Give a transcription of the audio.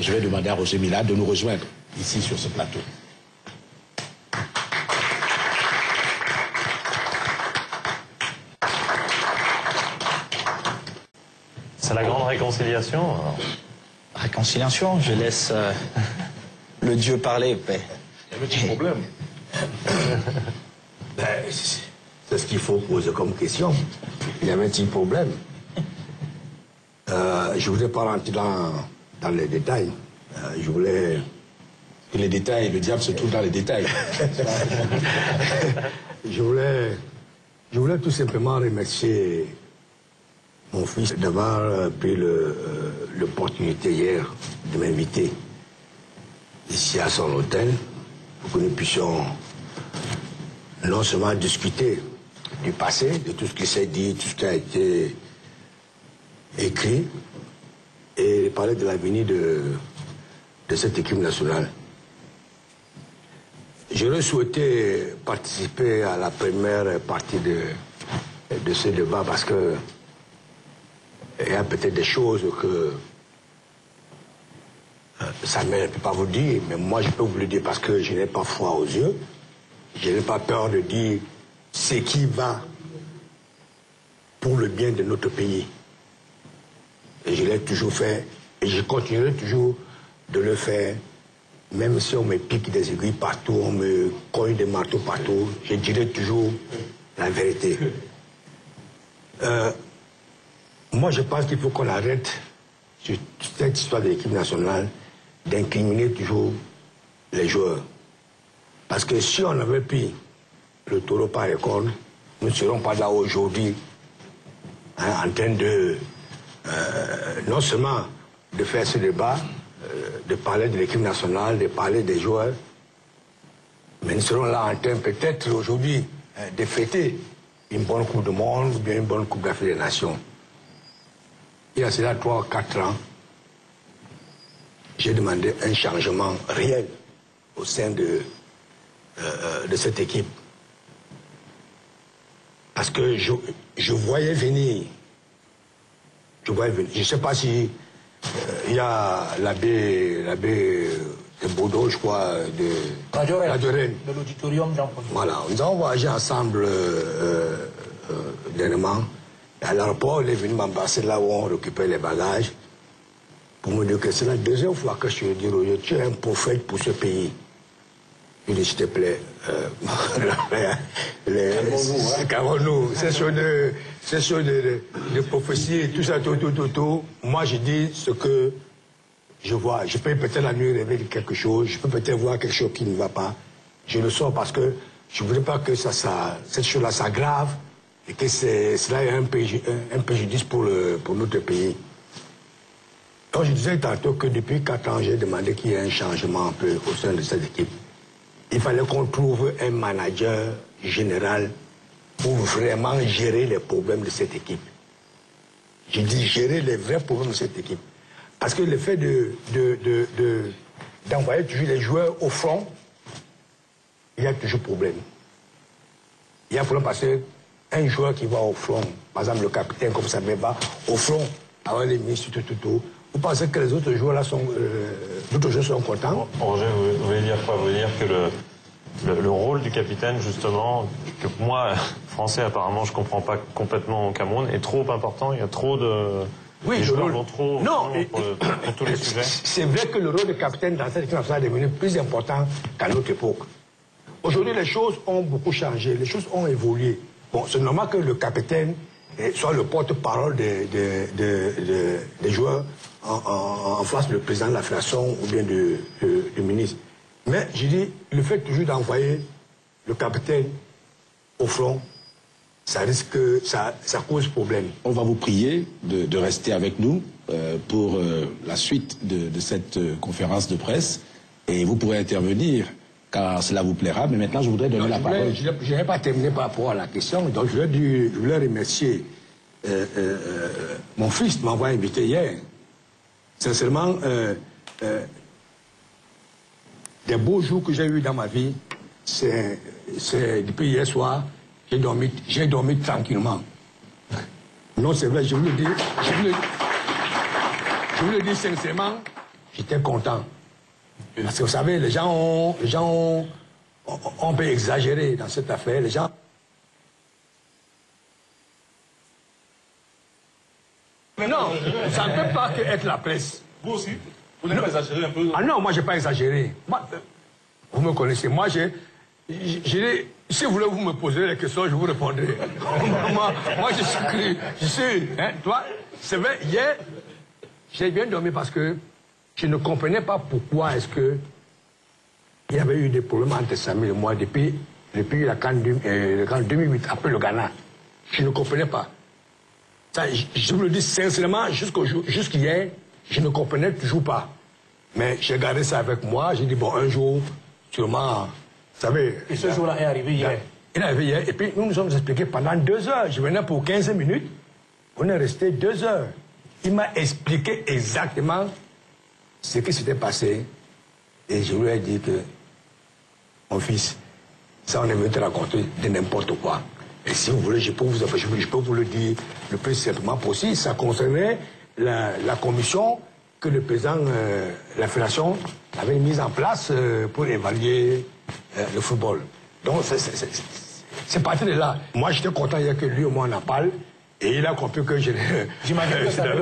je vais demander à Roger Mila de nous rejoindre ici sur ce plateau. C'est la grande réconciliation. Alors. Réconciliation, je laisse le Dieu parler. Il y a un petit problème. C'est ce qu'il faut poser comme question. Il y avait un petit problème. Je voudrais pas rentrer dans les détails. Je voulais... Que les détails, le diable se trouve dans les détails. je voulais tout simplement remercier mon fils d'avoir pris l'opportunité hier de m'inviter ici à son hôtel pour que nous puissions non seulement discuter du passé, de tout ce qui s'est dit, tout ce qui a été écrit, et parler de l'avenir de cette équipe nationale. J'aurais souhaité participer à la première partie de ce débat parce que il y a peut-être des choses que sa mère ne peut pas vous dire, mais moi je peux vous le dire parce que je n'ai pas froid aux yeux. Je n'ai pas peur de dire ce qui va pour le bien de notre pays. Et je l'ai toujours fait et je continuerai toujours de le faire. Même si on me pique des aiguilles partout, on me cogne des marteaux partout, je dirai toujours la vérité. Moi, je pense qu'il faut qu'on arrête sur cette histoire de l'équipe nationale d'incriminer toujours les joueurs. Parce que si on avait pris le taureau par les cornes, nous ne serions pas là aujourd'hui en train de non seulement de faire ce débat, de parler de l'équipe nationale, de parler des joueurs, mais nous serons là en train peut-être aujourd'hui de fêter une bonne Coupe du Monde ou bien une bonne Coupe d'Afrique des Nations. Il y a cela 3 ou 4 ans, j'ai demandé un changement réel au sein de cette équipe. Parce que je voyais venir. Je ne sais pas si il y a l'abbé de Bordeaux, je crois, de Rennes. De l'auditorium Jean-Paul. Voilà, nous avons voyagé ensemble dernièrement. À l'aéroport, il est venu m'embrasser là où on récupère les bagages pour me dire que c'est la deuxième fois que je lui dis, Roger, tu es un prophète pour ce pays. Je lui dis, s'il te plaît, calmons-nous. Ces choses de prophétie, tout ça, tout. Moi, je dis ce que je vois. Je peux peut-être la nuit rêver de quelque chose, je peux peut-être voir quelque chose qui ne va pas. Je le sors parce que je ne voudrais pas que cette chose-là s'aggrave et que cela ait un préjudice pour notre pays. Donc, je disais tantôt que depuis 4 ans, j'ai demandé qu'il y ait un changement un peu au sein de cette équipe. Il fallait qu'on trouve un manager général pour vraiment gérer les problèmes de cette équipe. Je dis gérer les vrais problèmes de cette équipe. Parce que le fait d'envoyer toujours les joueurs au front, il y a toujours problème. Il y a problème parce qu'un joueur qui va au front, par exemple le capitaine comme ça, mais va au front, avec les ministres, tout. Vous pensez que les autres joueurs là sont, sont contents? Roger, vous voulez dire quoi? Vous voulez dire que le rôle du capitaine, justement, que moi, français apparemment, je ne comprends pas complètement au Cameroun, est trop important? Il y a trop de... Oui, les joueurs vont trop pour tous les sujets. C'est vrai que le rôle de capitaine dans cette équipe nationale est devenu plus important qu'à notre époque. Aujourd'hui, les choses ont beaucoup changé, les choses ont évolué. Bon, c'est normal que le capitaine soit le porte-parole des joueurs en face du président de la fédération ou bien du ministre. Mais je dis, le fait toujours d'envoyer le capitaine au front, ça risque, ça cause problème. On va vous prier de rester avec nous pour la suite de cette conférence de presse et vous pourrez intervenir car cela vous plaira. Mais maintenant, je voudrais donner la parole. Je n'ai pas terminé par rapport à la question, donc je voulais remercier mon fils de m'avoir invité hier. Sincèrement, des beaux jours que j'ai eus dans ma vie, c'est depuis hier soir, j'ai dormi tranquillement. Non, c'est vrai, je vous le dis sincèrement, j'étais content. Parce que vous savez, les gens ont on peut exagérer dans cette affaire. Les gens... Mais non, ça ne peut pas que être la presse. Vous aussi? Vous n'avez pas exagéré un peu? Ah non, moi, je n'ai pas exagéré. Moi, vous me connaissez. Moi, si vous voulez vous me poser les questions, je vous répondrai. moi, je suis... Hein, toi, c'est vrai, hier, j'ai bien dormi parce que je ne comprenais pas pourquoi est-ce que il y avait eu des problèmes entre Samuel et moi depuis la CAN 2008, après le Ghana. Je ne comprenais pas. Ça, je vous le dis sincèrement, jusqu'hier, je ne comprenais toujours pas. Mais j'ai gardé ça avec moi, j'ai dit, bon, un jour, sûrement, vous savez... Et ce jour-là est arrivé hier? Il est arrivé hier, et puis nous nous sommes expliqués pendant 2 heures. Je venais pour 15 minutes, on est resté 2 heures. Il m'a expliqué exactement ce qui s'était passé. Et je lui ai dit que, mon fils, ça on est venu te raconter de n'importe quoi. Et si vous voulez, je peux vous le dire le plus simplement possible. Ça concernait la commission que le président de la fédération avait mise en place pour évaluer le football. Donc c'est parti de là. Moi j'étais content hier que lui au moins en parle. Et il a compris que je... J'imagine que ça avait